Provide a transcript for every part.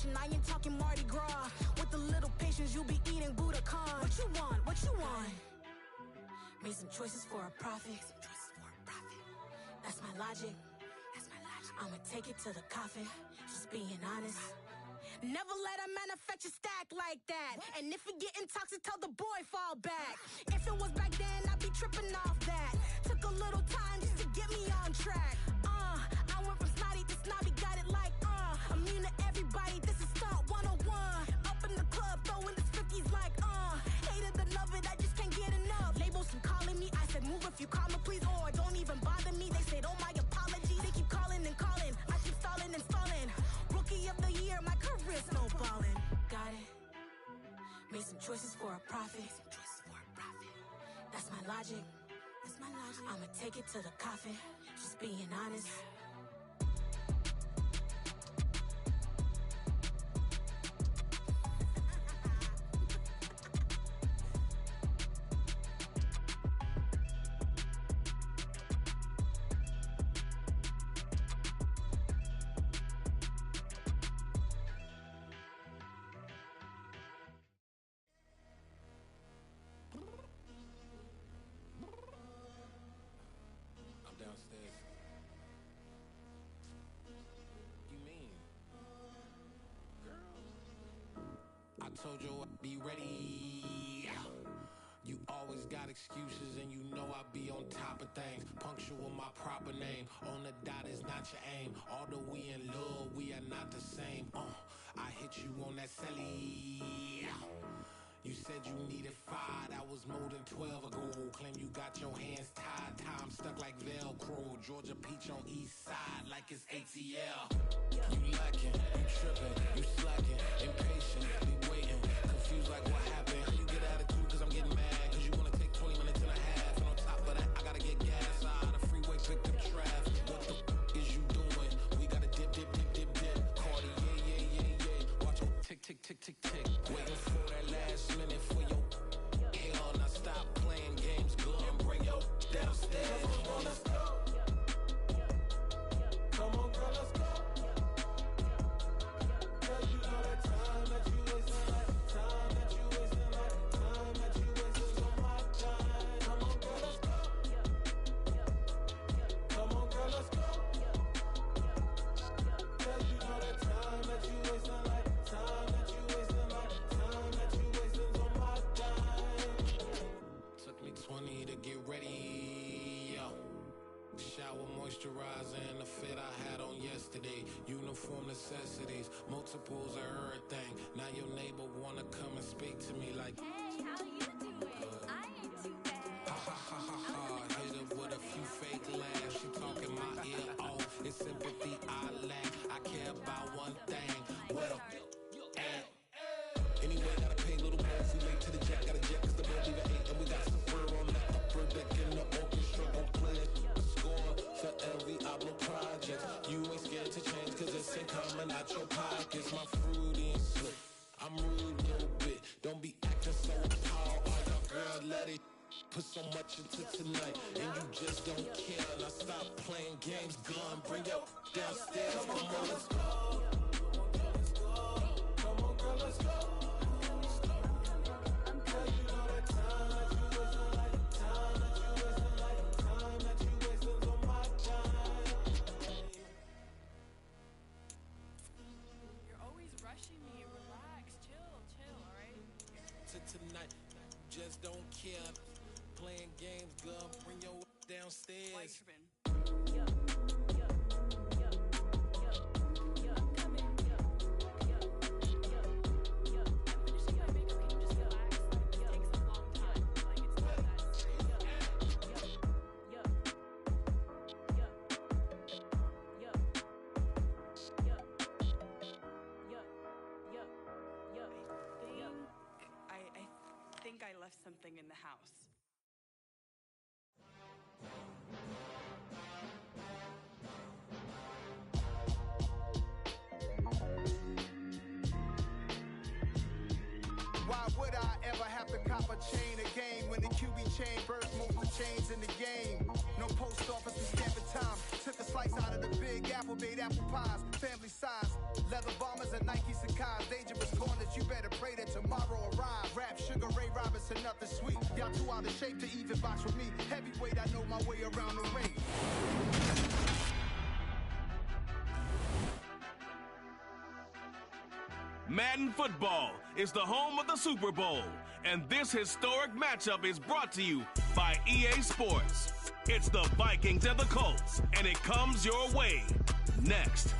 vacation, I ain't talking Mardi Gras. With a little patience, you'll be eating Budokan. What you want? What you want? Made some choices for a profit. That's my logic. I'ma take it to the coffin. Just being honest. Never let a manufacture stack like that. And if it getting toxic, tell the boy fall back. If it was back then, I'd be tripping off that. Took a little time just to get me on track. I went from snotty to snobby, got it like immune to everybody, this is Stunt 101. Up in the club, throwing this 50s like hate it or love it, I just can't get enough. Labels from calling me, I said move if you call me please, or don't even bother me. They said oh my apologies, they keep calling and calling. I keep stalling and stalling. Rookie of the year, my career snowballing. Got it. Made some choices for a profit. That's my logic. I'ma take it to the coffin. Just being honest. Downstairs. You mean? Girl, I told you I'd be ready. You always got excuses and you know I be on top of things. Punctual my proper name. On the dot is not your aim. Although we in love, we are not the same. I hit you on that celly. You said you needed 5, that was more than 12 ago. Claim you got your hands tied, time stuck like Velcro. Georgia Peach on east side like it's ATL. You lacking, you tripping, you slacking, impatient, be waiting, confused like what happened. You get attitude cause I'm getting mad, cause you wanna take 20 minutes and a half. And on top of that, I gotta get gas out of the freeway, pick up traffic. What the f is you doing? We gotta dip, dip, dip, dip, dip. Cardi, yeah. Watch your tick, tick, tick, tick, tick. Waiting for that last minute for your hell. Now stop playing games, go and bring your downstairs. Come on, let's go. Come on, girl, let's go. Girl, you know that time that you wasting, like time that you wasting, like time that you wasting on my time. Come on, girl, let's go. Come on, girl, let's go. Girl, you know that time that you wasting, like time that you wasting, like time that you wasting on my time. Took me 20 to get ready, yo. Shower, moisturizer, and the fit I had on yesterday. Uniform necessities, multiples of everything. Now your neighbor wanna come and speak to me like, hey, how you doing? I ain't too bad. Ha ha ha ha ha. Hit her with a few fake laughs. She talking my ear off. It's sympathy I lack. I care about one thing. What a anyway, gotta pay a little more. If we late to the jet, gotta jet cause the boat leave at 8. And we got Super on the upper deck in the orchestra. Gon' play a score for every Ablo project. You ain't scared to change cause it's ain't coming out your pockets. My fruity and slick, I'm rude a little bit. Don't be acting so appalled. Oh, your girl, let it put so much into tonight. And you just don't care. Now stop playing games, gun, bring your downstairs. Come on, let's go. Come on, girl, let's go. Girl, you know that time that you wasting, like time that you wasting, like time that you wasting on my time. You're always rushing me. Relax, chill, alright? To tonight, just don't care. Playing games, girl, bring your downstairs. Why you tripping? I think I left something in the house. Why would I ever have to cop a chain a game when the QB chain burst multiple chains in the game? No post office, we stamping time. Took a slice out of the big apple, made apple pies. Family size, leather bombers and Nike Sakai's. Dangerous corners, you better pray that tomorrow arrive. Rap, Sugar Ray Robinson, nothing sweet. Y'all too out of shape to even box with me. Heavyweight, I know my way around the ring. Madden Football is the home of the Super Bowl, and this historic matchup is brought to you by EA Sports. It's the Vikings and the Colts, and it comes your way next.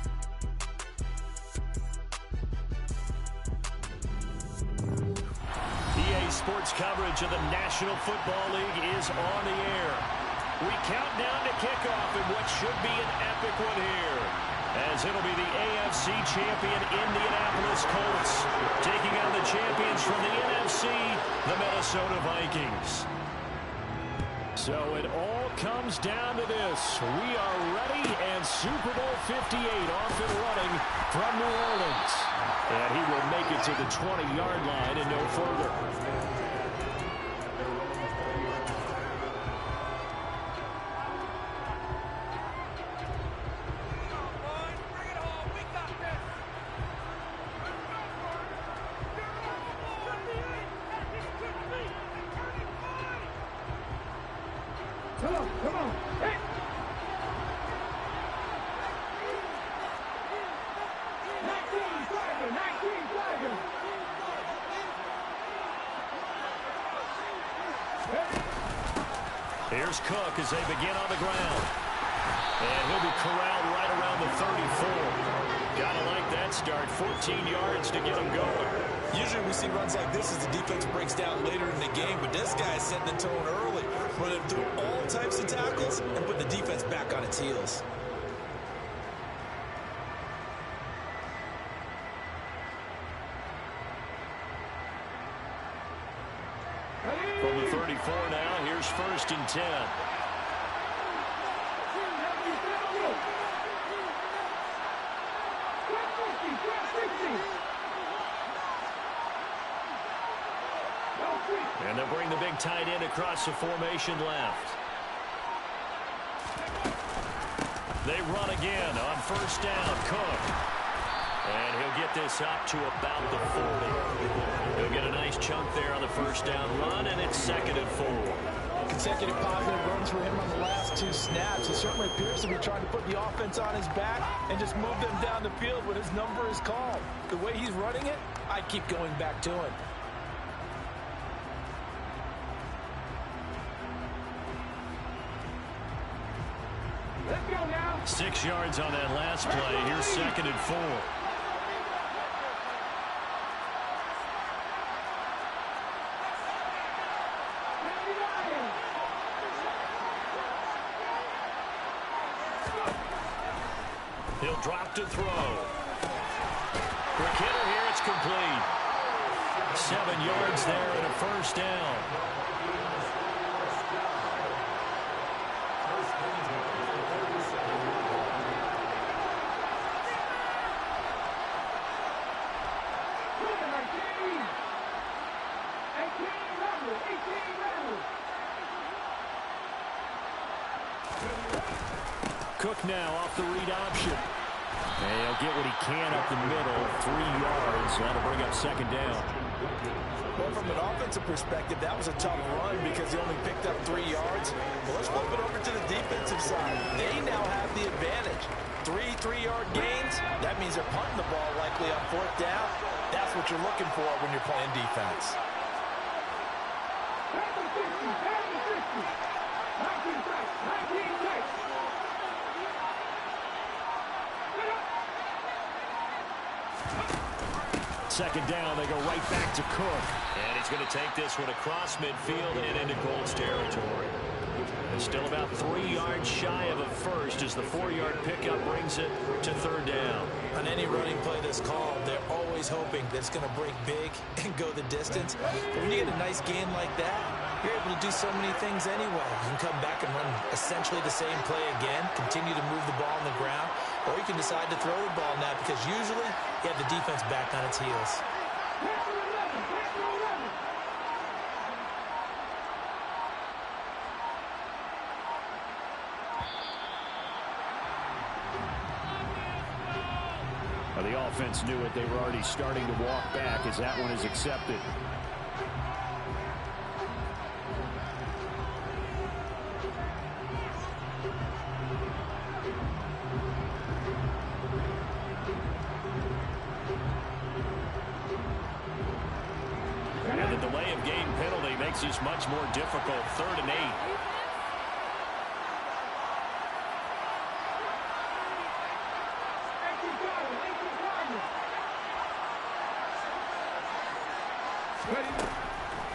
EA Sports coverage of the National Football League is on the air. We count down to kickoff in what should be an epic one here, as it'll be the AFC champion Indianapolis Colts taking on the champions from the NFC, the Minnesota Vikings. So it all comes down to this. We are ready, and Super Bowl 58 off and running from New Orleans. And he will make it to the 20-yard line and no further. Here's Cook as they begin on the ground. And he'll be corralled right around the 34. Gotta like that start. 14 yards to get him going. Usually we see runs like this as the defense breaks down later in the game, but this guy is setting the tone early, running through all types of tackles and putting the defense back on its heels. From the 34 now, here's 1st and 10. And they'll bring the big tight end across the formation left. They run again on 1st down. Cook. And he'll get this up to about the 40. He'll get a nice chunk there on the 1st down run, and it's 2nd and 4. Consecutive positive runs for him on the last 2 snaps. He certainly appears to be trying to put the offense on his back and just move them down the field when his number is called. The way he's running it, I'd keep going back to him. Let's go now. 6 yards on that last play. Here's 2nd and 4. He'll drop to throw. For Kidder here, it's complete. 7 yards there and a 1st down. Cook now off the read option. And he'll get what he can up the middle. 3 yards. That'll bring up 2nd down. Well, from an offensive perspective, that was a tough run because he only picked up 3 yards. Well, let's flip it over to the defensive side. They now have the advantage. 3 3-yard gains. That means they're punting the ball likely on 4th down. That's what you're looking for when you're playing defense. Second down, they go right back to Cook. And he's going to take this one across midfield and into Colts territory. And still about 3 yards shy of a first as the 4-yard pickup brings it to 3rd down. On any running play that's called, they're always hoping that it's going to break big and go the distance. But when you get a nice gain like that, you're able to do so many things anyway. You can come back and run essentially the same play again, continue to move the ball on the ground, or you can decide to throw the ball now because usually you have the defense back on its heels. defense knew it. They were already starting to walk back as that one is accepted. And the delay of game penalty makes this much more difficult. 3rd and 8.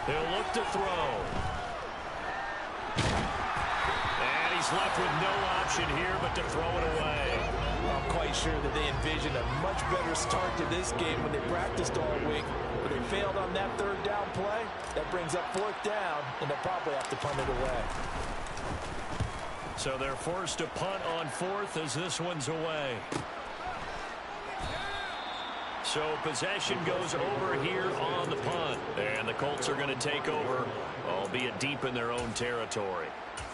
He'll look to throw. And he's left with no option here but to throw it away. I'm quite sure that they envisioned a much better start to this game when they practiced all week. But they failed on that 3rd down play. That brings up 4th down, and they'll probably have to punt it away. So they're forced to punt on 4th as this one's away. So possession goes over here on the punt. And the Colts are going to take over, albeit deep in their own territory.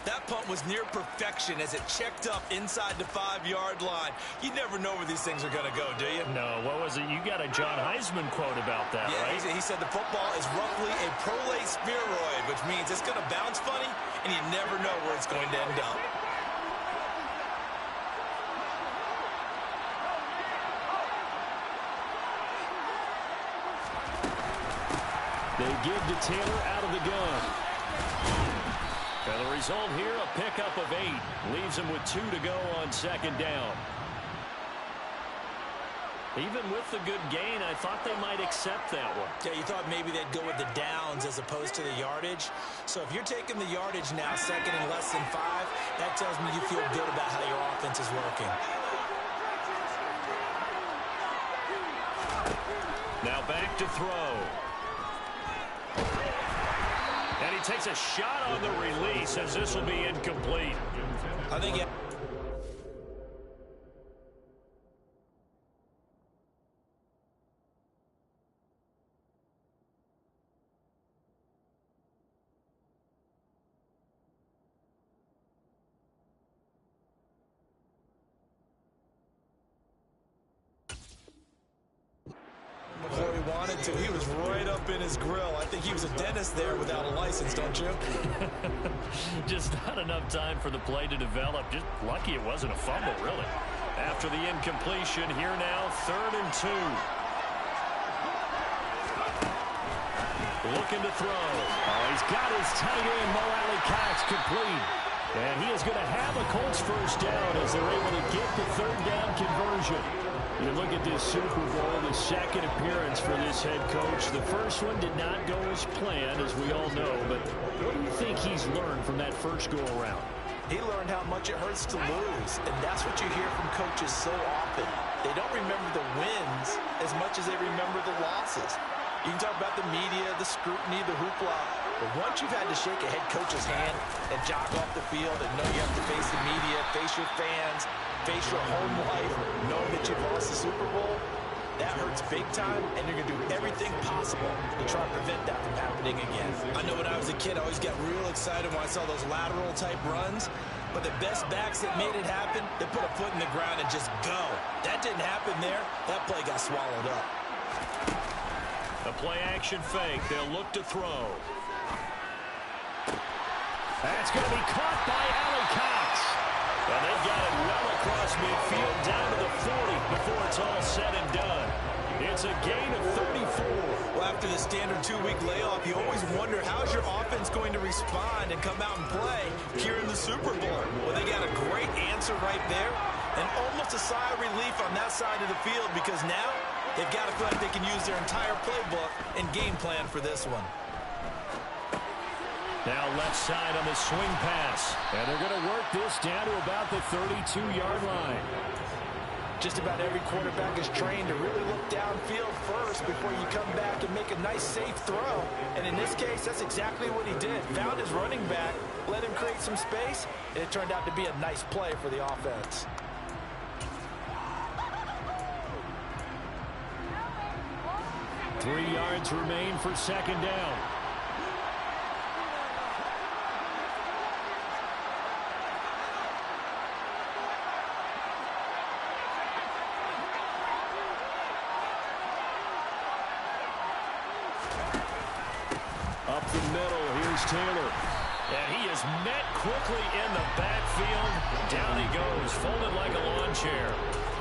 That punt was near perfection as it checked up inside the 5-yard line. You never know where these things are going to go, do you? No, what was it? You got a John Heisman quote about that, yeah, right? He said the football is roughly a prolate spheroid, which means it's going to bounce funny, and you never know where it's going to end up. They give to Taylor out of the gun. And the result here, a pickup of 8. Leaves him with 2 to go on 2nd down. Even with the good gain, I thought they might accept that one. Yeah, you thought maybe they'd go with the downs as opposed to the yardage. So if you're taking the yardage now, 2nd and less than 5, that tells me you feel good about how your offense is working. Now back to throw. And he takes a shot on the release as this will be incomplete. I think before he wanted to. He was right up in his grill. I think he was a dentist there without a license, don't you? Just not enough time for the play to develop. Just lucky it wasn't a fumble, really. After the incompletion, here now, 3rd and 2. Looking to throw. Oh, he's got his tight end, Mo Alley-Cox, complete. And he is going to have a Colts 1st down as they're able to get the 3rd down conversion. You look at this Super Bowl, the 2nd appearance for this head coach. The first one did not go as planned, as we all know. But what do you think he's learned from that first go-around? He learned how much it hurts to lose, and that's what you hear from coaches so often. They don't remember the wins as much as they remember the losses. You can talk about the media, the scrutiny, the hoopla, but once you've had to shake a head coach's hand and jog off the field and know you have to face the media, face your fans, face your home life, know that you've lost the Super Bowl, that hurts big time, and you're going to do everything possible to try to prevent that from happening again. I know when I was a kid, I always got real excited when I saw those lateral-type runs, but the best backs that made it happen, they put a foot in the ground and just go. That didn't happen there. That play got swallowed up. A play-action fake. They'll look to throw. That's going to be caught by Alley-Cox. And they've got it well across midfield down to the 40 before it's all said and done. It's a gain of 34. Well, after the standard 2-week layoff, you always wonder how's your offense going to respond and come out and play here in the Super Bowl. Well, they got a great answer right there and almost a sigh of relief on that side of the field because now they've got to feel like they can use their entire playbook and game plan for this one. Now left side on the swing pass. And they're going to work this down to about the 32-yard line. Just about every quarterback is trained to really look downfield first before you come back and make a nice, safe throw. And in this case, that's exactly what he did. Found his running back, let him create some space, and it turned out to be a nice play for the offense. Three yards remain for 2nd down. the middle. Here's Taylor. And he is met quickly in the backfield. Down he goes, folded like a lawn chair.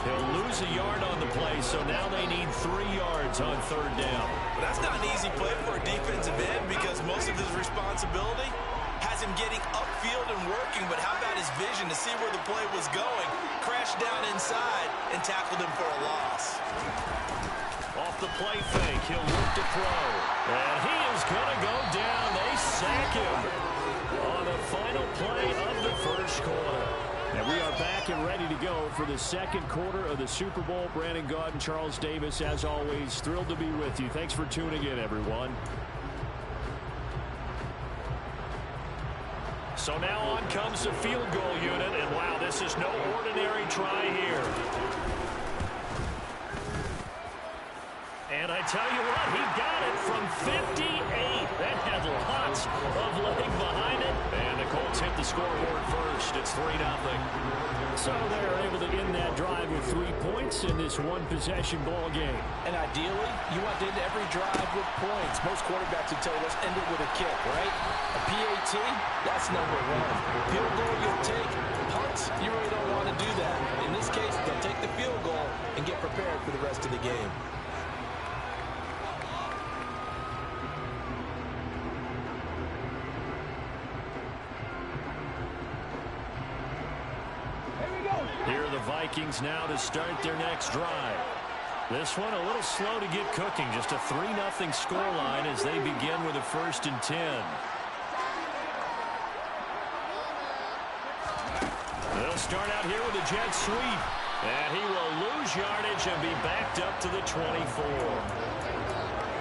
He'll lose a yard on the play, so now they need 3 yards on third down. Well, that's not an easy play for a defensive end because most of his responsibility has him getting upfield and working, but how about his vision to see where the play was going? Crashed down inside and tackled him for a loss. Off the play fake, he'll look to throw. And he is going to go down. They sack him on the final play of the first quarter. And we are back and ready to go for the second quarter of the Super Bowl. Brandon Gaud and Charles Davis, as always, thrilled to be with you. Thanks for tuning in, everyone. So now on comes the field goal unit, and wow, this is no ordinary try here. And I tell you what, he got it from 58. That had lots of leg behind it. And the Colts hit the scoreboard first. It's 3-0. So they're able to end that drive with 3 points in this one-possession ball game. And ideally, you want to end every drive with points. Most quarterbacks would tell you, let's end it with a kick, right? A PAT, that's number 1. Field goal, you'll take. Punts, you really don't want to do that. In this case, they'll take the field goal and get prepared for the rest of the game. Here are the Vikings now to start their next drive. This one a little slow to get cooking. Just a 3-0 scoreline as they begin with a 1st and 10. They'll start out here with a jet sweep. And he will lose yardage and be backed up to the 24.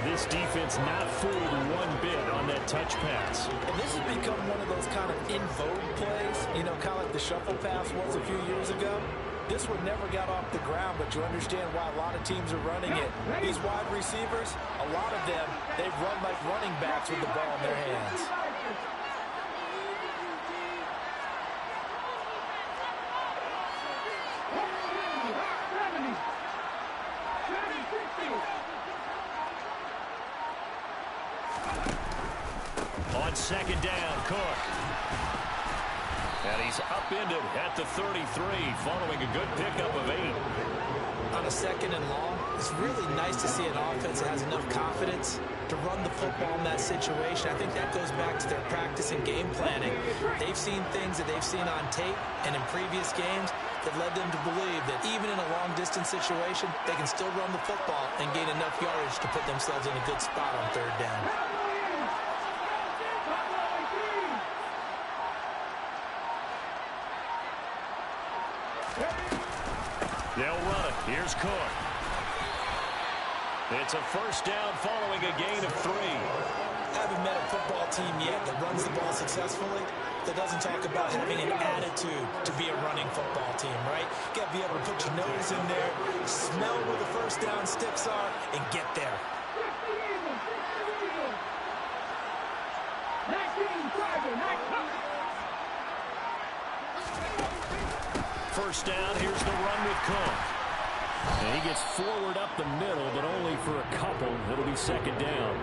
This defense not fooled one bit on that touch pass. And this has become one of those kind of in vogue plays, you know, kind of like the shuffle pass was a few years ago. This one never got off the ground, but you understand why a lot of teams are running it. These wide receivers, a lot of them, they run like running backs with the ball in their hands. On second down, Cook. And he's upended at the 33 following a good pickup of 8. On a second and long, it's really nice to see an offense that has enough confidence to run the football in that situation. I think that goes back to their practice and game planning. They've seen things that they've seen on tape and in previous games that led them to believe that even in a long-distance situation, they can still run the football and gain enough yardage to put themselves in a good spot on third down. They'll run it. Here's Cook. It's a 1st down following a gain of 3. I haven't met a football team yet that runs the ball successfully that doesn't talk about having an attitude to be a running football team, right? You got to be able to put your nose in there, smell where the 1st down sticks are, and get there. 1st down, here's the run with Cook. And he gets forward up the middle, but only for a couple. It'll be 2nd down.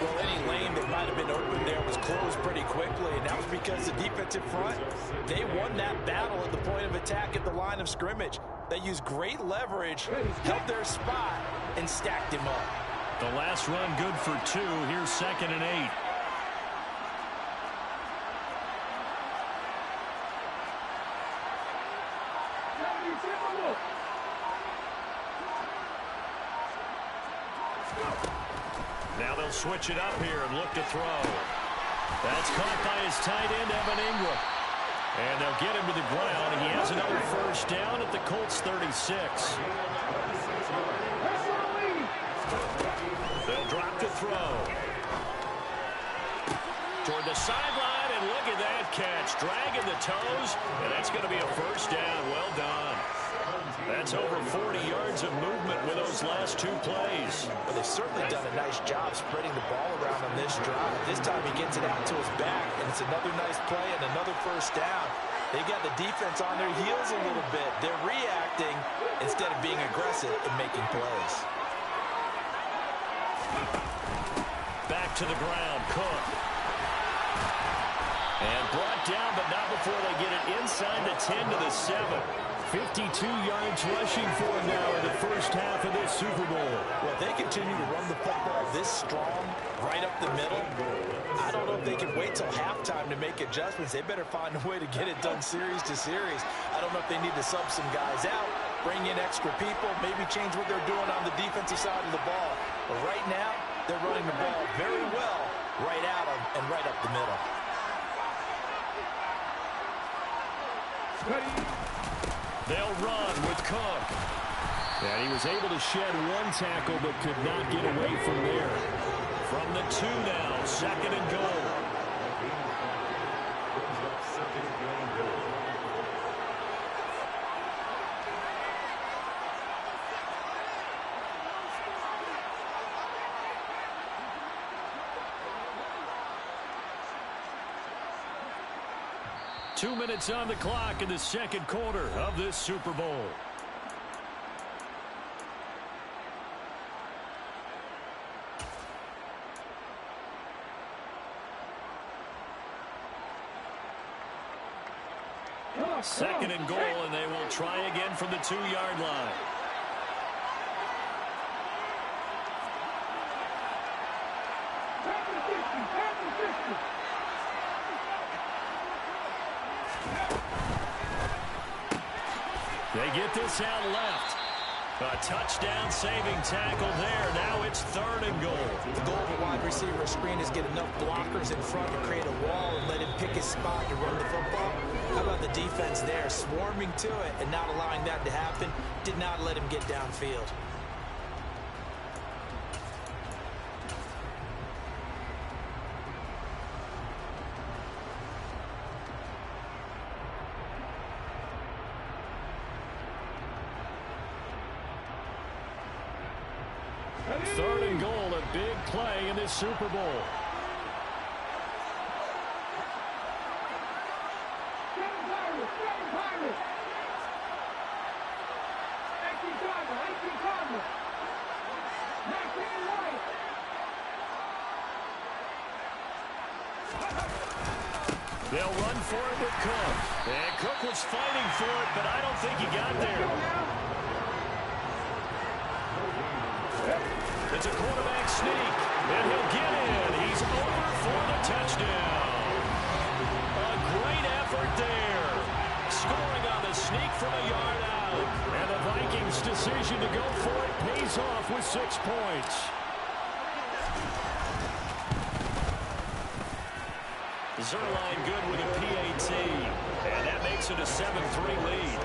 Well, any lane that might have been open there was closed pretty quickly, and that was because the defensive front, they won that battle at the point of attack at the line of scrimmage. They used great leverage, held their spot, and stacked him up. The last run good for 2. Here's 2nd and 8. Now they'll switch it up here and look to throw. That's caught by his tight end, Evan Ingram. And they'll get him to the ground. He has another 1st down at the Colts 36. They'll drop to throw. Toward the sideline, and look at that catch. Dragging the toes, and that's going to be a 1st down. Well done. That's over 40 yards of movement with those last 2 plays. But they've certainly done a nice job spreading the ball around on this drive. This time he gets it out to his back, and it's another nice play and another 1st down. They got the defense on their heels a little bit. They're reacting instead of being aggressive and making plays. Back to the ground, Cook. And brought down, but not before they get it inside the 10 to the 7. 52 yards rushing for him now in the first half of this Super Bowl. Well, if they continue to run the football this strong, right up the middle, I don't know if they can wait till halftime to make adjustments. They better find a way to get it done series to series. I don't know if they need to sub some guys out, bring in extra people, maybe change what they're doing on the defensive side of the ball. But right now, they're running the ball very well right out of and right up the middle. They'll run with Cook. And he was able to shed one tackle but could not get away from there. From the 2 now, 2nd and goal. Two minutes on the clock in the second quarter of this Super Bowl. Second and goal, and they will try again from the 2-yard line. They get this out left. A touchdown saving tackle there. Now it's 3rd and goal. The goal of a wide receiver screen is get enough blockers in front to create a wall and let him pick his spot to run the football. How about the defense there, swarming to it and not allowing that to happen? Did not let him get downfield. Third and goal, a big play in this Super Bowl. They'll run for it with Cook. And Cook was fighting for it, but I don't think he got there. It's a quarterback sneak, and he'll get in. He's over for the touchdown. A great effort there. Scoring on the sneak from a yard out. And the Vikings' decision to go for it pays off with 6 points. Zerline good with a PAT. And that makes it a 7-3 lead.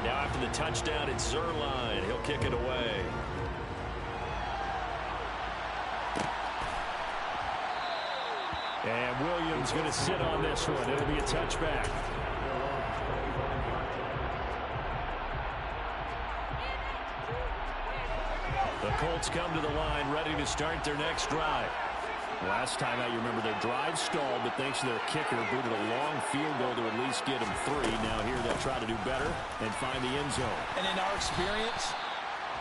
Now after the touchdown, it's Zerline. He'll kick it away. And Williams going to sit on this one. It'll be a touchback. The Colts come to the line, ready to start their next drive. Last time out, you remember their drive stalled, but thanks to their kicker, booted a long field goal to at least get them 3. Now here they'll try to do better and find the end zone. And in our experience,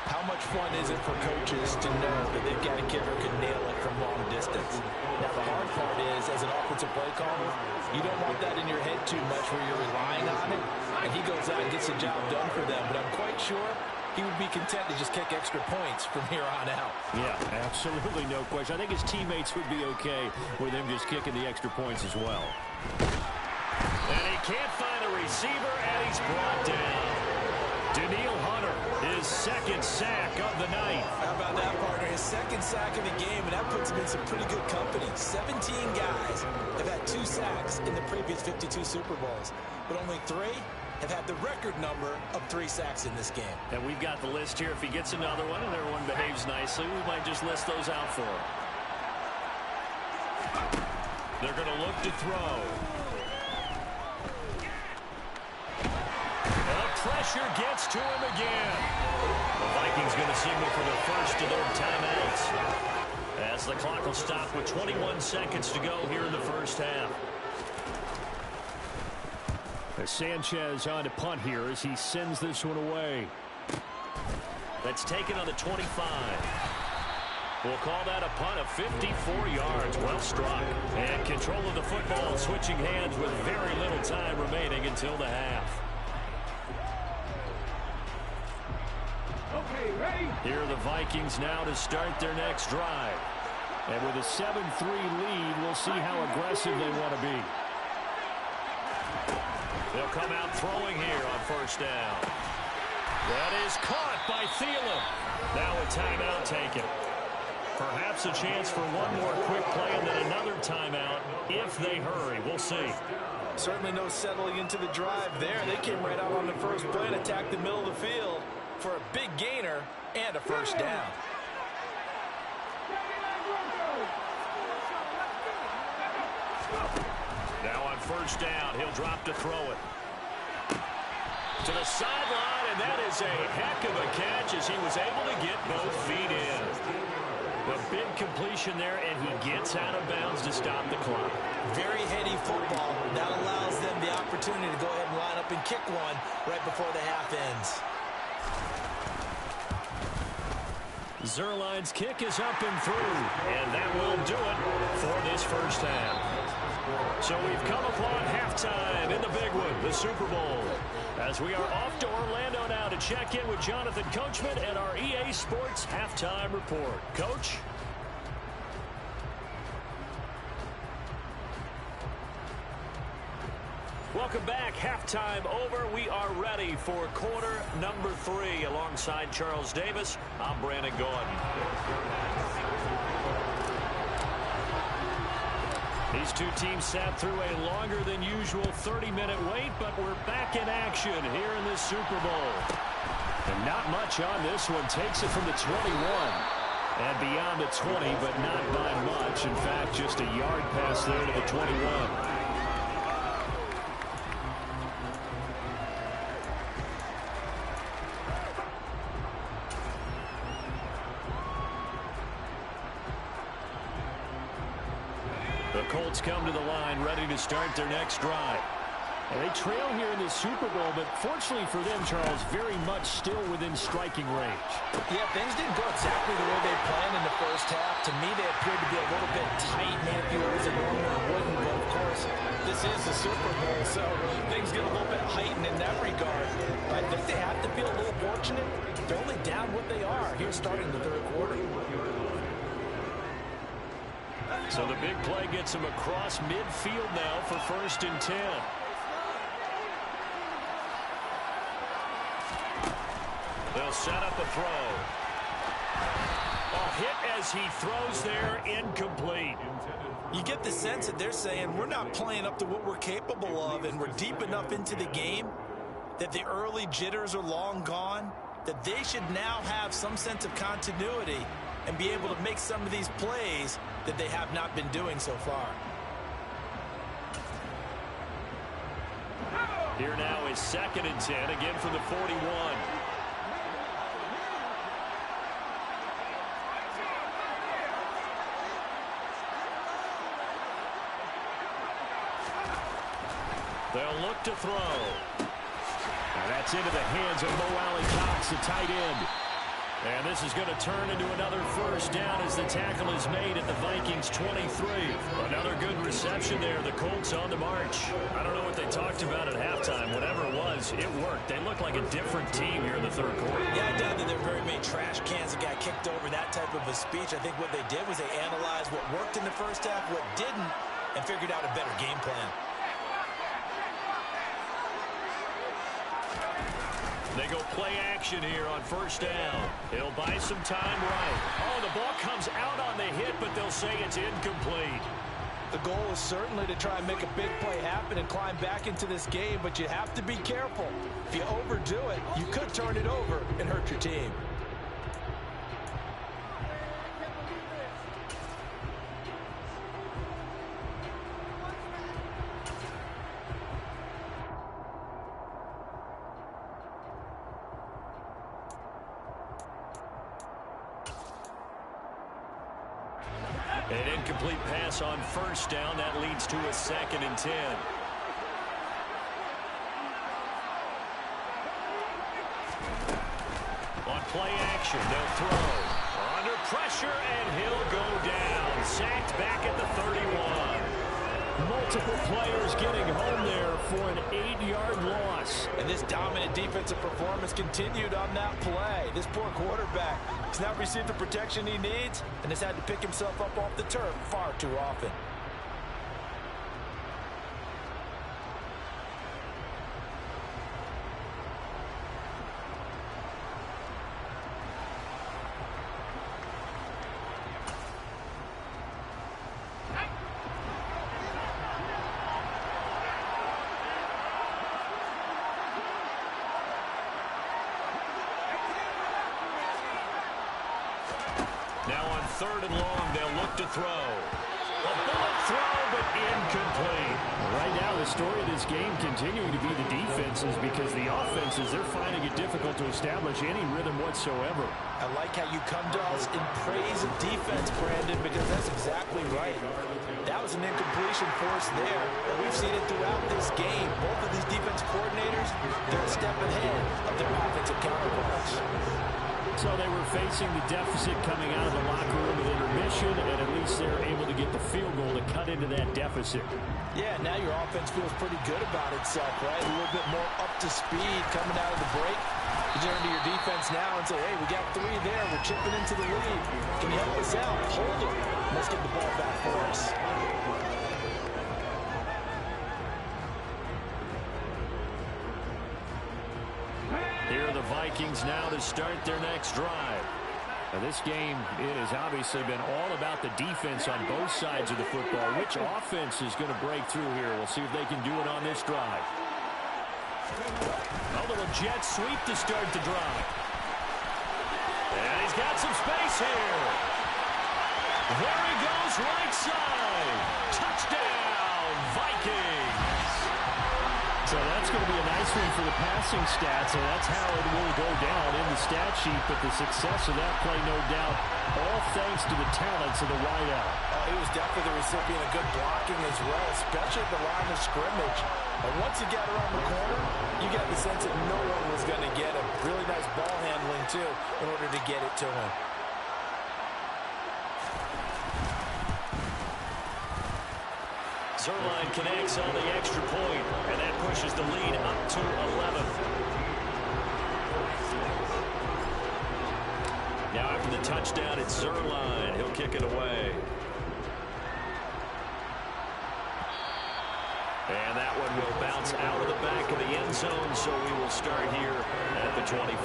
how much fun is it for coaches to know that they've got a kicker who can nail it from long distance? Now the hard part is, as an offensive play caller, you don't want that in your head too much where you're relying on it, and he goes out and gets the job done for them. But I'm quite sure he would be content to just kick extra points from here on out. Yeah, absolutely no question. I think his teammates would be okay with him just kicking the extra points as well. And he can't find a receiver, and he's brought down. Daniil Hunter, his 2nd sack of the night. How about that, partner? His 2nd sack of the game, and that puts him in some pretty good company. 17 guys have had 2 sacks in the previous 52 Super Bowls, but only 3 have had the record number of 3 sacks in this game. And we've got the list here. If he gets another one and everyone behaves nicely, we might just list those out for him. They're going to look to throw. And the pressure gets to him again. The Vikings going to signal for the first of their timeouts, as the clock will stop with 21 seconds to go here in the first half. Sanchez on to punt here as he sends this one away. That's taken on the 25. We'll call that a punt of 54 yards. Well struck. And control of the football switching hands with very little time remaining until the half. Okay, ready? Here are the Vikings now to start their next drive. And with a 7-3 lead, we'll see how aggressive they want to be. They'll come out throwing here on first down. That is caught by Thielen. Now a timeout taken. Perhaps a chance for one more quick play and then another timeout if they hurry. We'll see. Certainly no settling into the drive there. They came right out on the first play and attacked the middle of the field for a big gainer and a first down. Now on first down, he'll drop to throw it. To the sideline, and that is a heck of a catch as he was able to get both feet in. The big completion there, and he gets out of bounds to stop the clock. Very heady football. That allows them the opportunity to go ahead and line up and kick one right before the half ends. Zerline's kick is up and through, and that will do it for this first half. So we've come upon halftime in the big one, the Super Bowl. As we are off to Orlando now to check in with Jonathan Coachman and our EA Sports Halftime Report. Coach? Welcome back. Halftime over. We are ready for quarter number 3. Alongside Charles Davis, I'm Brandon Gordon. These two teams sat through a longer than usual 30-minute wait, but we're back in action here in this Super Bowl. And not much on this one. Takes it from the 21 and beyond the 20, but not by much. In fact, just a yard pass there to the 21. The Colts come to the line ready to start their next drive. And they trail here in the Super Bowl, but fortunately for them, Charles, very much still within striking range. Yeah, things didn't go exactly the way they planned in the first half. To me, they appeared to be a little bit tight. Maybe if it was a normal wouldn't, but of course, this is the Super Bowl, so things get a little bit heightened in that regard. But I think they have to feel a little fortunate. They're only down what they are here starting the third quarter. So the big play gets him across midfield now for 1st and 10. They'll set up a throw. A hit as he throws there, incomplete. You get the sense that they're saying we're not playing up to what we're capable of, and we're deep enough into the game that the early jitters are long gone, that they should now have some sense of continuity and be able to make some of these plays that they have not been doing so far. Here now is 2nd and 10, again from the 41. They'll look to throw. And that's into the hands of Mo Alley-Cox, the tight end. And this is going to turn into another first down as the tackle is made at the Vikings 23. Another good reception there. The Colts on the march. I don't know what they talked about at halftime. Whatever it was, it worked. They look like a different team here in the third quarter. Yeah, I doubt that there were very many trash cans that got kicked over, that type of a speech. I think what they did was they analyzed what worked in the first half, what didn't, and figured out a better game plan. They go play action here on first down. He'll buy some time right. Oh, the ball comes out on the hit, but they'll say it's incomplete. The goal is certainly to try and make a big play happen and climb back into this game, but you have to be careful. If you overdo it, you could turn it over and hurt your team. An incomplete pass on first down. That leads to a 2nd and 10. play action. They'll throw. Under pressure, and he'll go down. Sacked back at the 31. Multiple players getting home there for an 8-yard loss. And this dominant defensive performance continued on that play. This poor quarterback has not received the protection he needs and has had to pick himself up off the turf far too often. Now on 3rd and long, they'll look to throw. A bullet throw, but incomplete. Right now, the story of this game continuing to be the defenses, because the offenses, they're finding it difficult to establish any rhythm whatsoever. I like how you come to us in praise of defense, Brandon, because that's exactly right. That was an incompletion force there, and we've seen it throughout this game. Both of these defense coordinators, they're a step ahead of their offensive counterparts. So they were facing the deficit coming out of the locker room with intermission, and at least they're able to get the field goal to cut into that deficit. Yeah, now your offense feels pretty good about itself, right? A little bit more up to speed coming out of the break. You turn to your defense now and say, hey, we got 3 there. We're chipping into the lead. Can you help us out? Hold it. Let's get the ball back for us. Here are the Vikings now to start their next drive. Now this game, it has obviously been all about the defense on both sides of the football. Which offense is going to break through here? We'll see if they can do it on this drive. A little jet sweep to start the drive. And he's got some space here. There he goes, right side. Touchdown, Vikings. So that's going to be a nice one for the passing stats, and that's how it will go down in the stat sheet. But the success of that play, no doubt, all thanks to the talents of the wideout. He was definitely the recipient of good blocking as well, especially at the line of scrimmage. And once he got around the corner, you got the sense that no one was going to get him. Really nice ball handling, too, in order to get it to him. Zerline connects on the extra point, and that pushes the lead up to 11. Now after the touchdown, it's Zerline. He'll kick it away. And that one will bounce out of the back of the end zone, so we will start here at the 25.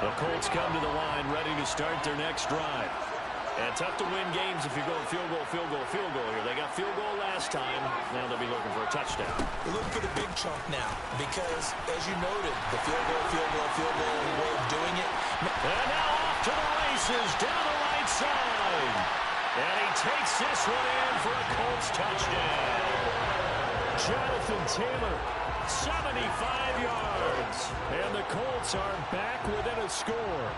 The Colts come to the line, ready to start their next drive. And tough to win games if you're going field goal, field goal, field goal here. They got field goal last time. Now they'll be looking for a touchdown. We're looking for the big chunk now because, as you noted, the field goal, field goal, field goal way of doing it. And now off to the races down the right side. And he takes this one in for a Colts touchdown. Jonathan Taylor, 75 yards. And the Colts are back within a score.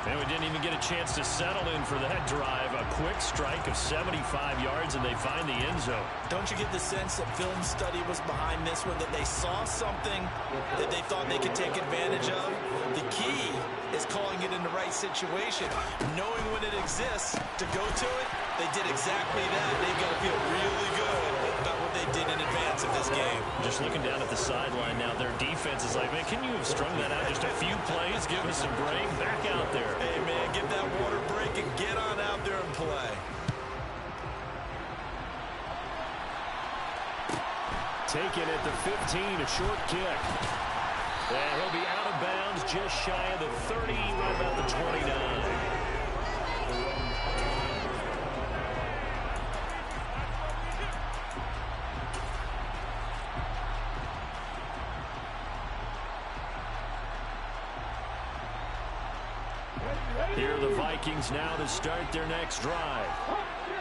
And we didn't even get a chance to settle in for that drive. A quick strike of 75 yards, and they find the end zone. Don't you get the sense that film study was behind this one, that they saw something that they thought they could take advantage of? The key is calling it in the right situation, knowing when it exists to go to it. They did exactly that. They've got to feel really good about what they did in advance of this game. Just looking down at the sideline now, their defense is like, man, can you have strung that out just a few plays? Give us a break. Back out there. Hey, man, give that water break and get on out there and play. Taken at the 15, a short kick. And he'll be out of bounds just shy of the 30, right about the 29. Here are the Vikings now to start their next drive.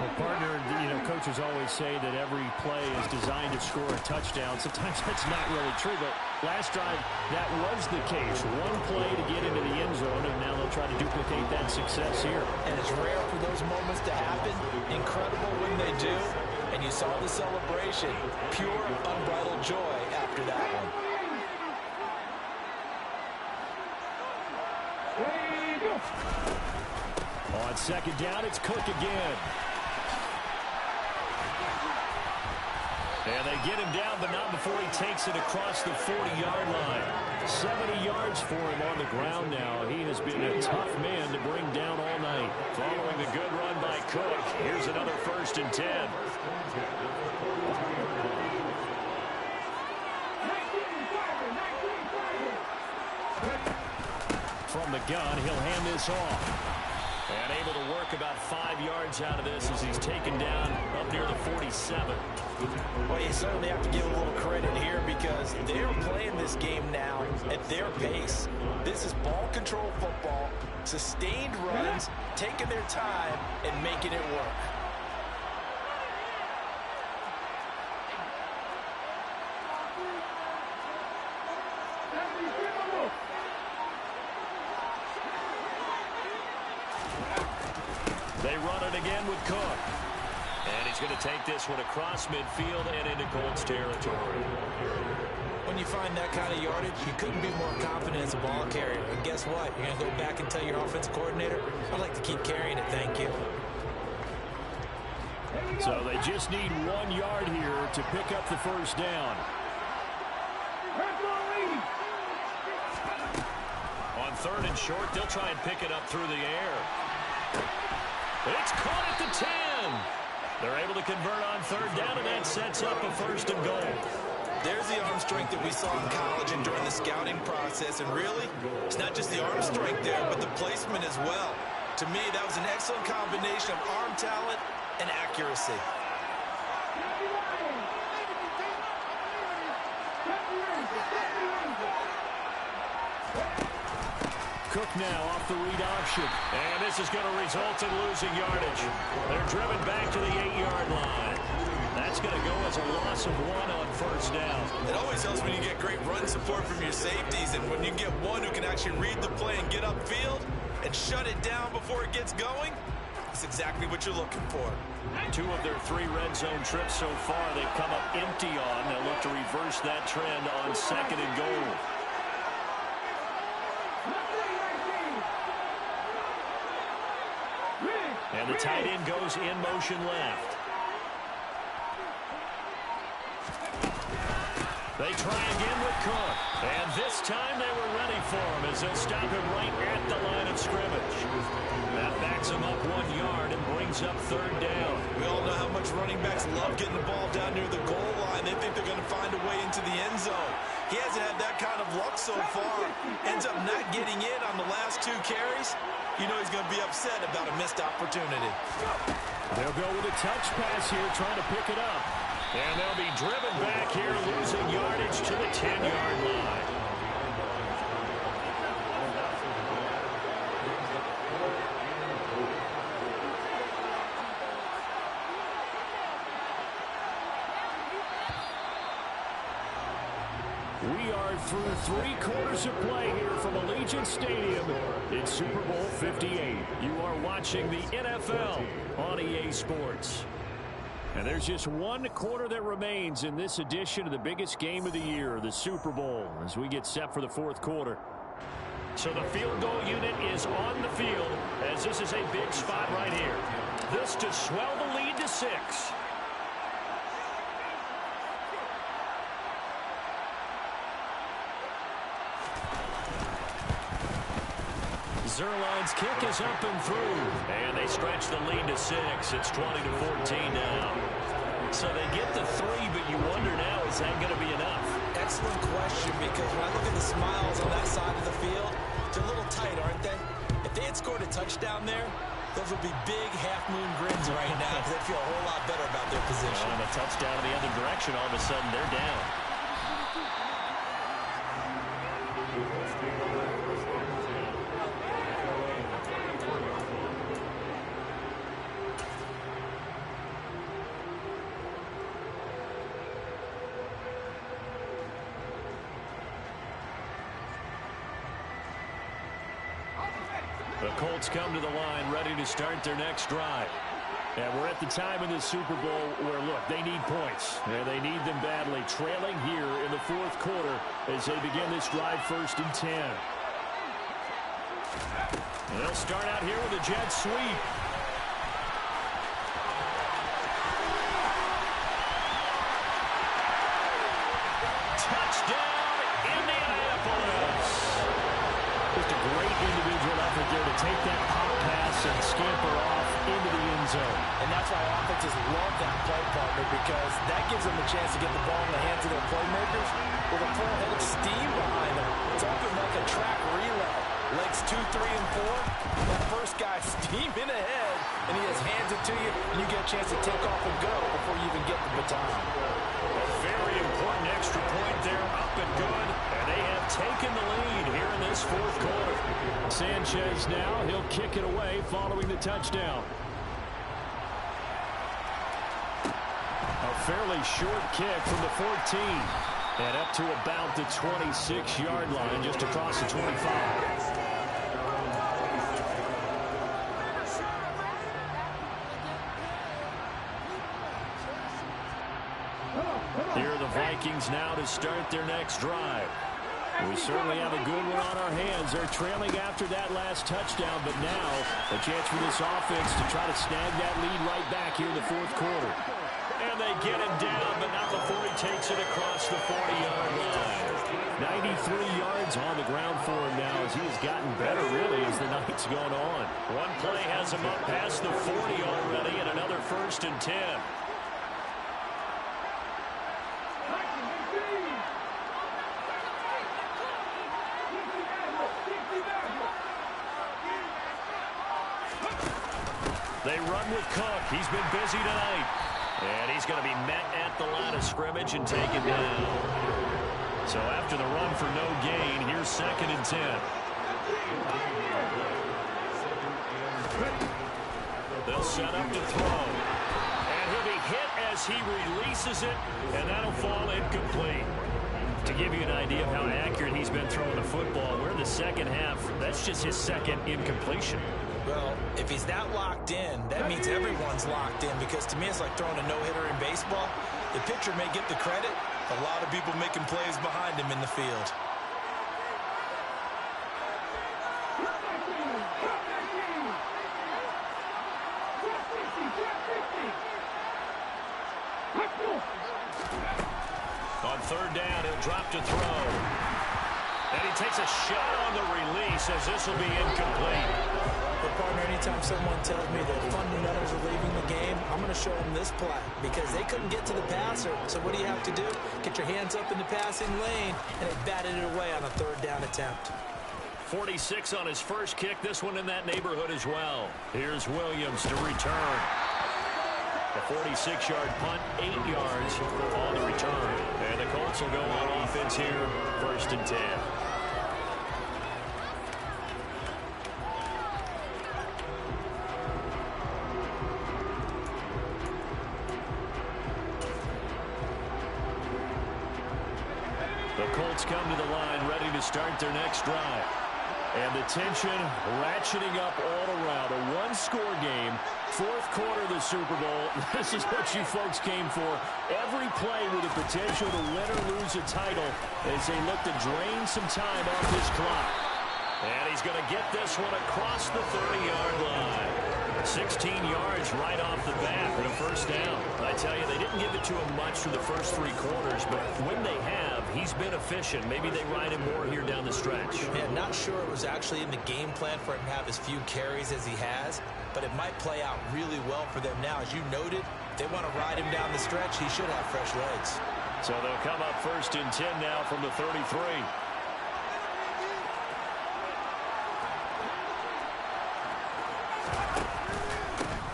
Well, partner, coaches always say that every play is designed to score a touchdown. Sometimes that's not really true, but last drive, that was the case. One play to get into the end zone, and now they'll try to duplicate that success here. And it's rare for those moments to happen. Incredible when they do. And you saw the celebration. Pure, unbridled joy after that one. On second down, it's Cook again. And they get him down, but not before he takes it across the 40-yard line. 70 yards for him on the ground now. He has been a tough man to bring down all night. Following the good run by Cook, here's another 1st and 10. From the gun, he'll hand this off. And able to work about 5 yards out of this as he's taken down up near the 47. Well, you certainly have to give a little credit here because they're playing this game now at their pace. This is ball control football, sustained runs, taking their time, and making it work. They run it again with Cook. And he's going to take this one across midfield and into Colts territory. When you find that kind of yardage, you couldn't be more confident as a ball carrier. And guess what? You're going to go back and tell your offensive coordinator, I'd like to keep carrying it, thank you. So they just need 1 yard here to pick up the 1st down. On 3rd and short, they'll try and pick it up through the air. It's caught at the 10. They're able to convert on 3rd down, and that sets up a 1st and goal. There's the arm strength that we saw in college and during the scouting process. And really, it's not just the arm strength there, but the placement as well. To me, that was an excellent combination of arm talent and accuracy. Cook now off the read option. And this is going to result in losing yardage. They're driven back to the 8-yard line. That's going to go as a loss of 1 on 1st down. It always helps when you get great run support from your safeties. And when you get one who can actually read the play and get upfield and shut it down before it gets going, it's exactly what you're looking for. 2 of their 3 red zone trips so far, they've come up empty on. They'll look to reverse that trend on 2nd and goal. And the tight end goes in motion left. They try again with Cook. And this time they were ready for him as they'll stop him right at the line of scrimmage. That backs him up 1 yard and brings up 3rd down. We all know how much running backs love getting the ball down near the goal line. They think they're going to find a way into the end zone. He hasn't had that kind of luck so far. Ends up not getting in on the last 2 carries. You know he's going to be upset about a missed opportunity. They'll go with a touch pass here, trying to pick it up. And they'll be driven back here, losing yardage to the 10-yard line. We are through 3 quarters of play here from Allegiant Stadium in Super Bowl 58. You are watching the NFL on EA Sports. And there's just 1 quarter that remains in this edition of the biggest game of the year, the Super Bowl, as we get set for the 4th quarter. So the field goal unit is on the field, as this is a big spot right here. This to swell the lead to 6. Zerline's kick is up and through. And they stretch the lead to 6. It's 20-14 now. So they get the 3, but you wonder now, is that going to be enough? Excellent question, because when I look at the smiles on that side of the field, they're a little tight, aren't they? If they had scored a touchdown there, those would be big half-moon grins right now because they'd feel a whole lot better about their position. And a touchdown in the other direction, all of a sudden they're down. The Colts come to the line ready to start their next drive. And we're at the time in the Super Bowl where, look, they need points. And they need them badly. Trailing here in the fourth quarter as they begin this drive 1st and 10. And they'll start out here with a jet sweep. Touchdown, Indianapolis. Just a great individual effort there to take that pop pass and scamper off into the end zone. And that's why offenses love that play partner, because that gives them a chance to get the ball in the hands of their playmakers with a full head of steam behind them. It's often like a track relay. Legs 2, 3, and 4. That first guy steaming ahead, and he just hands it to you, and you get a chance to take off and go before you even get the baton. A very important extra point there, up and good, and they have taken the lead here in this fourth quarter. Sanchez now, he'll kick it away following the touchdown. A fairly short kick from the 14, and up to about the 26-yard line, just across the 25. Here are the Vikings now to start their next drive. We certainly have a good one on our hands. They're trailing after that last touchdown, but now a chance for this offense to try to snag that lead right back here in the fourth quarter. And they get him down, but not before he takes it across the 40-yard line. 93 yards on the ground for him now as he has gotten better, really, as the night's gone on. One play has him up past the 40 already, and another 1st and 10. They run with Cook. He's been busy tonight. And he's going to be met at the line of scrimmage and taken down. So after the run for no gain, here's 2nd and 10. They'll set up to throw. And he'll be hit as he releases it, and that'll fall incomplete. To give you an idea of how accurate he's been throwing the football, we're in the second half. That's just his 2nd incompletion. Well, if he's that locked in, that means everyone's locked in, because to me it's like throwing a no-hitter in baseball. The pitcher may get the credit. A lot of people making plays behind him in the field. On 3rd down, he'll drop to throw. And he takes a shot on the release as this will be incomplete. But, partner, anytime someone tells me the fundamentals are leaving the game, I'm going to show them this play, because they couldn't get to the passer. So what do you have to do? Get your hands up in the passing lane, and they batted it away on a 3rd down attempt. 46 on his first kick, this one in that neighborhood as well. Here's Williams to return. A 46-yard punt, 8 yards on the return. And the Colts will go on offense here, 1st and 10. The Colts come to the line ready to start their next drive. And the tension ratcheting up all around. A one-score game, fourth quarter of the Super Bowl. This is what you folks came for. Every play with the potential to win or lose a title as they look to drain some time off this clock. And he's going to get this one across the 30-yard line. 16 yards right off the bat for the first down. I tell you, they didn't give it to him much for the first 3 quarters, but when they have, he's been efficient. Maybe they ride him more here down the stretch. Yeah, not sure it was actually in the game plan for him to have as few carries as he has, but it might play out really well for them now. As you noted, if they want to ride him down the stretch, he should have fresh legs. So they'll come up 1st and 10 now from the 33.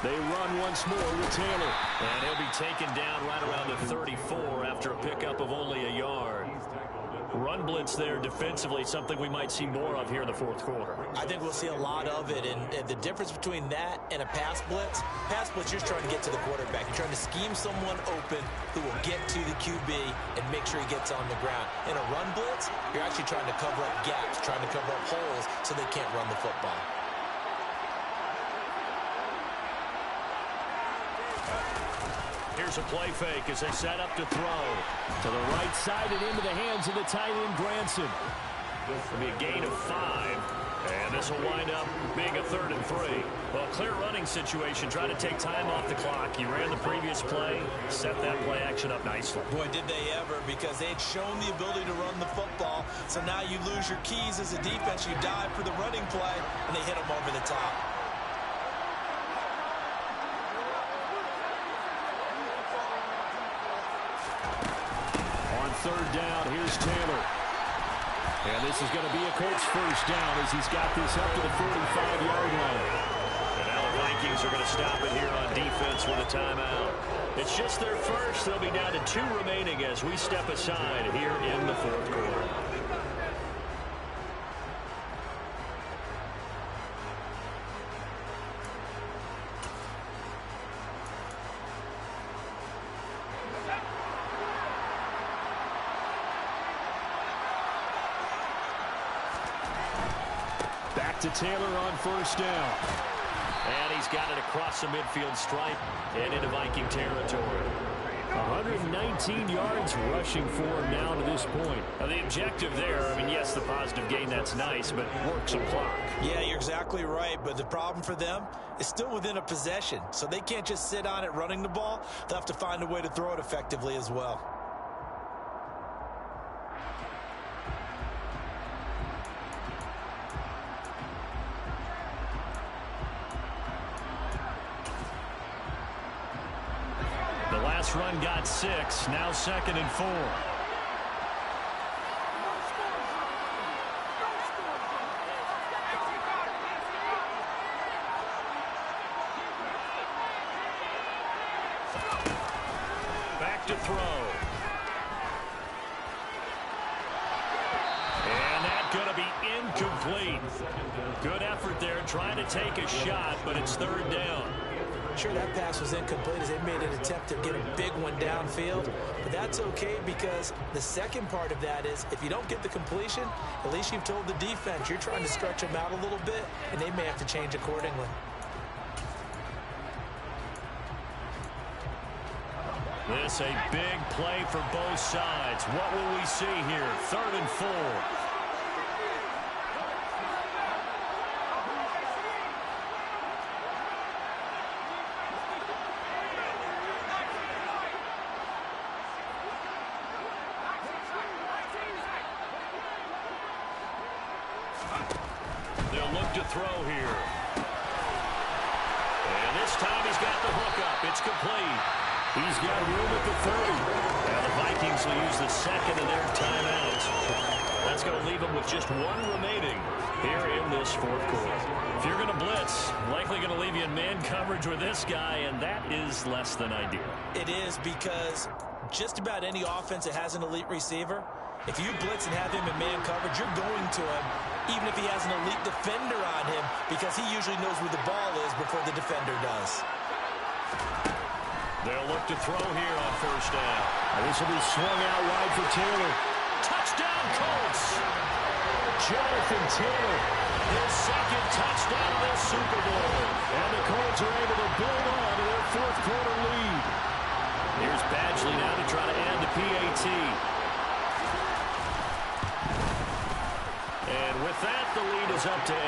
They run once more with Taylor. And he'll be taken down right around the 34 after a pickup of only a yard. Run blitz there defensively, something we might see more of here in the fourth quarter. I think we'll see a lot of it, and the difference between that and a pass blitz, you're just trying to get to the quarterback. You're trying to scheme someone open who will get to the QB and make sure he gets on the ground. In a run blitz, you're actually trying to cover up gaps, trying to cover up holes so they can't run the football. Here's a play fake as they set up to throw. To the right side and into the hands of the tight end, Granson. It'll be a gain of 5. And this will wind up being a 3rd and 3. Well, clear running situation. Trying to take time off the clock. He ran the previous play, set that play action up nicely. Boy, did they ever, because they had shown the ability to run the football. So now you lose your keys as a defense. You dive for the running play, and they hit them over the top. On 3rd down, here's Taylor. And this is going to be a Colts first down as he's got this up to the 45-yard line. And now the Vikings are going to stop it here on defense with a timeout. It's just their first. They'll be down to 2 remaining as we step aside here in the 4th quarter. To Taylor on 1st down. And he's got it across the midfield stripe and into Viking territory. 119 yards rushing for him now to this point. Now the objective there, I mean, yes, the positive gain, that's nice, but work some clock. Yeah, you're exactly right, but the problem for them is still within a possession, so they can't just sit on it running the ball. They'll have to find a way to throw it effectively as well. Last run got 6. Now 2nd and 4. Back to throw. And that's going to be incomplete. Good effort there trying to take a shot, but it's 3rd down. Sure, that pass was incomplete as they made an attempt to get a big one downfield, but that's okay because the second part of that is if you don't get the completion, at least you've told the defense you're trying to stretch them out a little bit, and they may have to change accordingly. This a big play for both sides. What will we see here? 3rd and 4. They'll look to throw here. And this time he's got the hook up. It's complete. He's got room at the 30. And the Vikings will use the 2nd of their timeouts. That's going to leave them with just 1 remaining here in this 4th quarter. If you're going to blitz, likely going to leave you in man coverage with this guy, and that is less than ideal. It is because just about any offense that has an elite receiver, if you blitz and have him in man coverage, you're going to him, even if he has an elite defender on him, because he usually knows where the ball is before the defender does. They'll look to throw here on 1st down. And this will be swung out wide for Taylor. Touchdown, Colts! Jonathan Taylor. His 2nd touchdown of the Super Bowl. And the Colts are able to build on to their 4th quarter lead. Here's Badgley now to try to add the PAT. And with that, the lead is up to 8.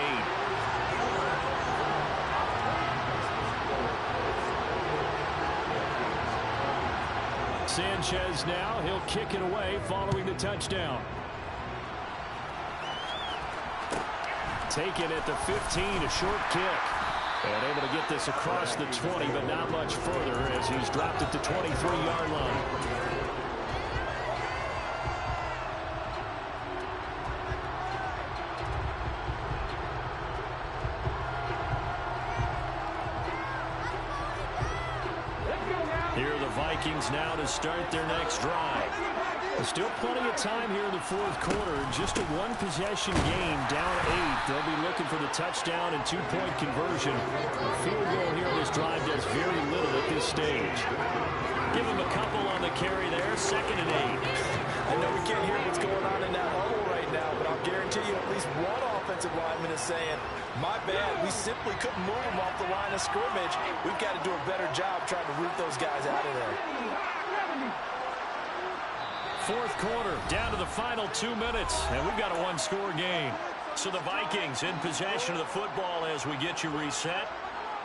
Sanchez now, he'll kick it away following the touchdown. Taken at the 15, a short kick. And able to get this across the 20, but not much further as he's dropped at the 23-yard line. Here are the Vikings now to start their next drive. There's still plenty of time here in the 4th quarter. Just a 1-possession game, down 8. They'll be looking for the touchdown and 2-point conversion. The field goal here on this drive does very little at this stage. Give him a couple on the carry there, 2nd and 8. I know we can't hear what's going on in that huddle right now, but I'll guarantee you at least one offensive lineman is saying, My bad. We simply couldn't move them off the line of scrimmage. We've got to do a better job trying to root those guys out of there. Fourth quarter, down to the final 2 minutes, and we've got a one-score game. So the Vikings in possession of the football as we get you reset.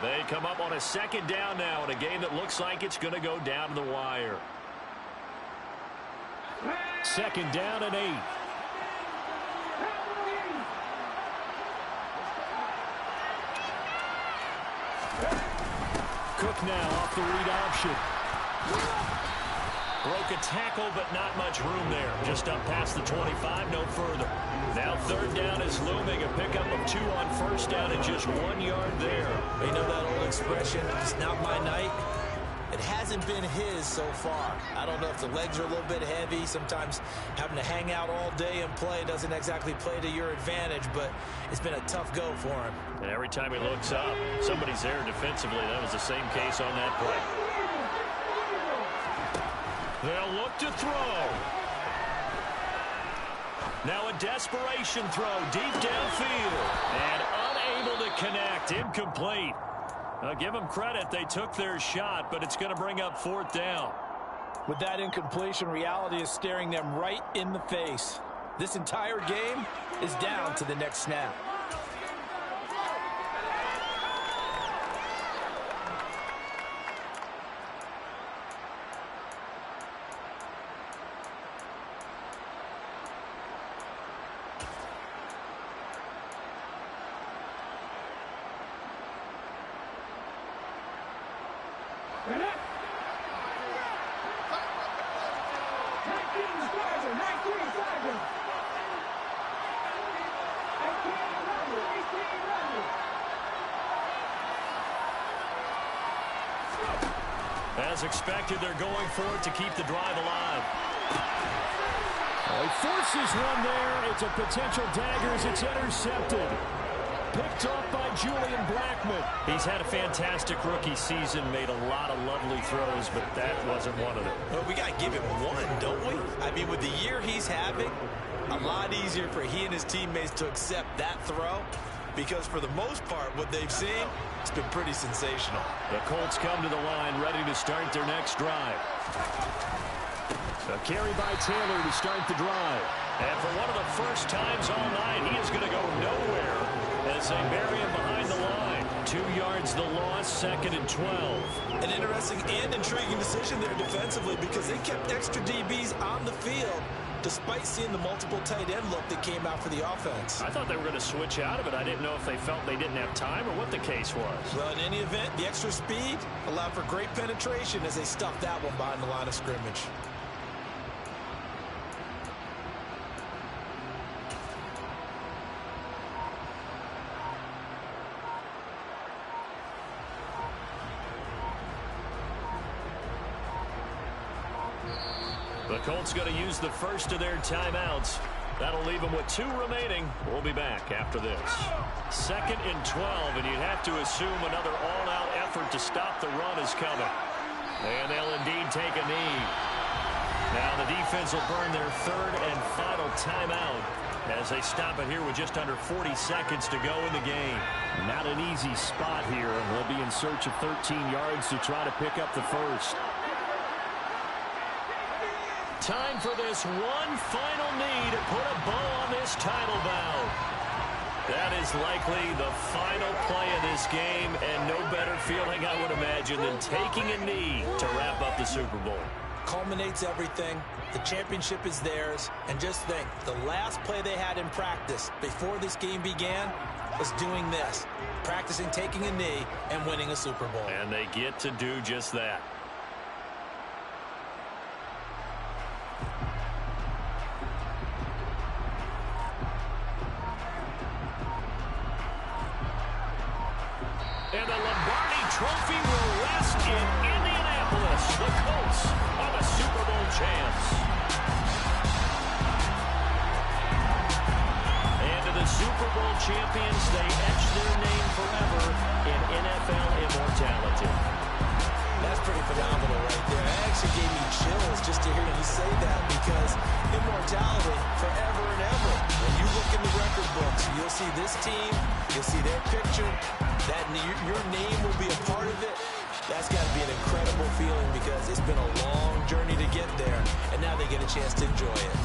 They come up on a second down now in a game that looks like it's going to go down to the wire. Second down and 8. Cook now off the read option. Broke a tackle, but not much room there. Just up past the 25, no further. Now third down is looming. A pickup of 2 on first down and just 1 yard there. You know that old expression, it's not my night? It hasn't been his so far. I don't know if the legs are a little bit heavy. Sometimes having to hang out all day and play doesn't exactly play to your advantage, but it's been a tough go for him. And every time he looks up, somebody's there defensively. That was the same case on that play. They'll look to throw. Now a desperation throw deep downfield. And unable to connect. Incomplete. Now give them credit. They took their shot, but it's going to bring up fourth down. With that incompletion, reality is staring them right in the face. This entire game is down to the next snap. As expected, they're going for it to keep the drive alive. He forces one there. It's a potential dagger as it's intercepted. Picked off by Julian Blackmon. He's had a fantastic rookie season, made a lot of lovely throws, but that wasn't one of them. Well, we got to give him one, don't we? I mean, with the year he's having, a lot easier for he and his teammates to accept that throw, because for the most part, what they've seen, it's been pretty sensational. The Colts come to the line, ready to start their next drive. A carry by Taylor to start the drive. And for one of the first times all night, he is going to go nowhere as they bury him behind the line. 2 yards the loss, second and 12. An interesting and intriguing decision there defensively, because they kept extra DBs on the field despite seeing the multiple tight end look that came out for the offense. I thought they were going to switch out of it. I didn't know if they felt they didn't have time or what the case was. Well, in any event, the extra speed allowed for great penetration as they stuffed that one behind the line of scrimmage. The Colts going to use the first of their timeouts. That'll leave them with 2 remaining. We'll be back after this. Second and 12, and you'd have to assume another all-out effort to stop the run is coming. And they'll indeed take a knee. Now the defense will burn their third and final timeout as they stop it here with just under 40 seconds to go in the game. Not an easy spot here. They'll be in search of 13 yards to try to pick up the first. Time for this one final knee to put a bow on this title bout. That is likely the final play of this game, and no better feeling, I would imagine, than taking a knee to wrap up the Super Bowl. Culminates everything. The championship is theirs. And just think, the last play they had in practice before this game began was doing this, practicing taking a knee and winning a Super Bowl. And they get to do just that. And the Lombardi Trophy will rest in Indianapolis. The Colts are the Super Bowl champs. And to the Super Bowl champions, they etch their name forever in NFL immortality. That's pretty phenomenal right there. It actually gave me chills just to hear you say that, because immortality forever and ever. When you look in the record books, you'll see this team, you'll see their picture, that your name will be a part of it. That's got to be an incredible feeling because it's been a long journey to get there, and now they get a chance to enjoy it.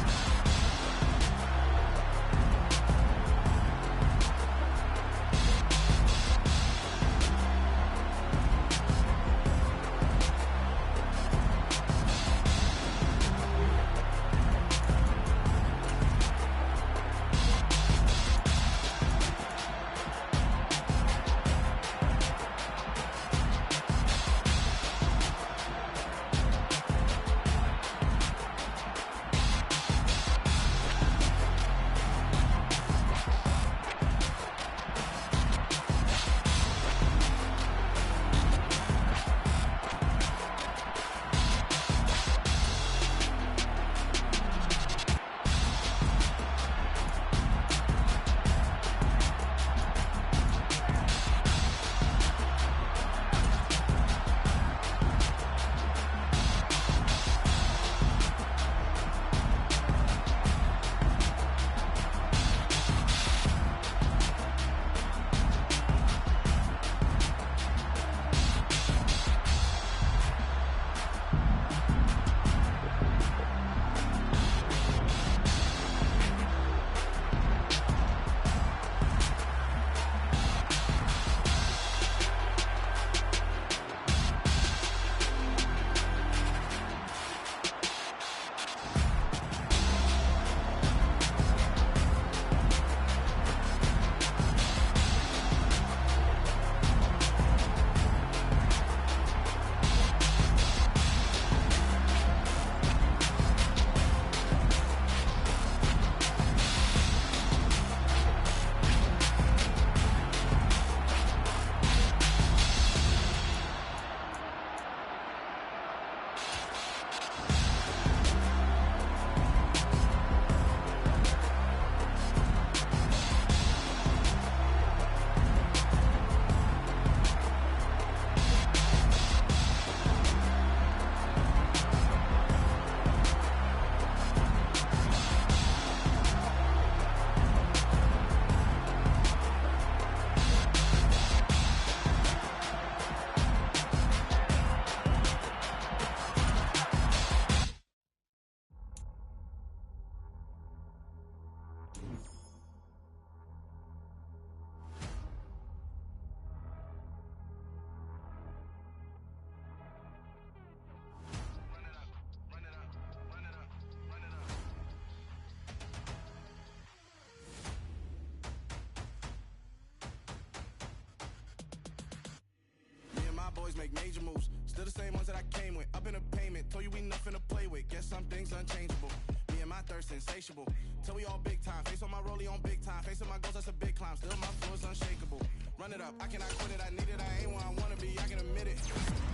Boys make major moves, still the same ones that I came with. Up in a payment, told you we nothing to play with. Guess some things unchangeable. Me and my thirst insatiable. Till we all big time. Face on my rollie on big time. Facing my goals, that's a big climb. Still my flow is unshakable. Run it up, I cannot quit it. I need it, I ain't where I wanna be. I can admit it.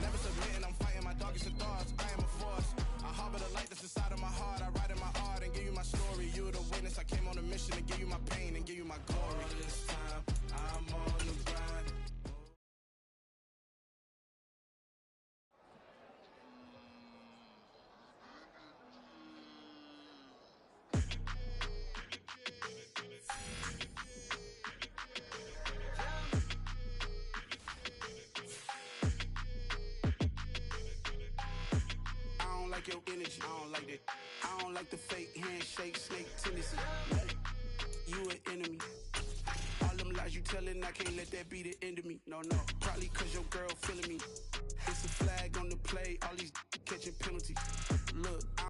Never submitting, I'm fighting my darkest of thoughts. I am a force. I harbor the light that's inside of my heart. I write in my art and give you my story. You the witness. I came on a mission to give you my pain and give you my glory. All this time, I'm on the grind. Your energy, I don't like that. I don't like the fake handshake, snake tendency. You an enemy. All them lies you telling, I can't let that be the end of me. No, probably cause your girl feeling me. It's a flag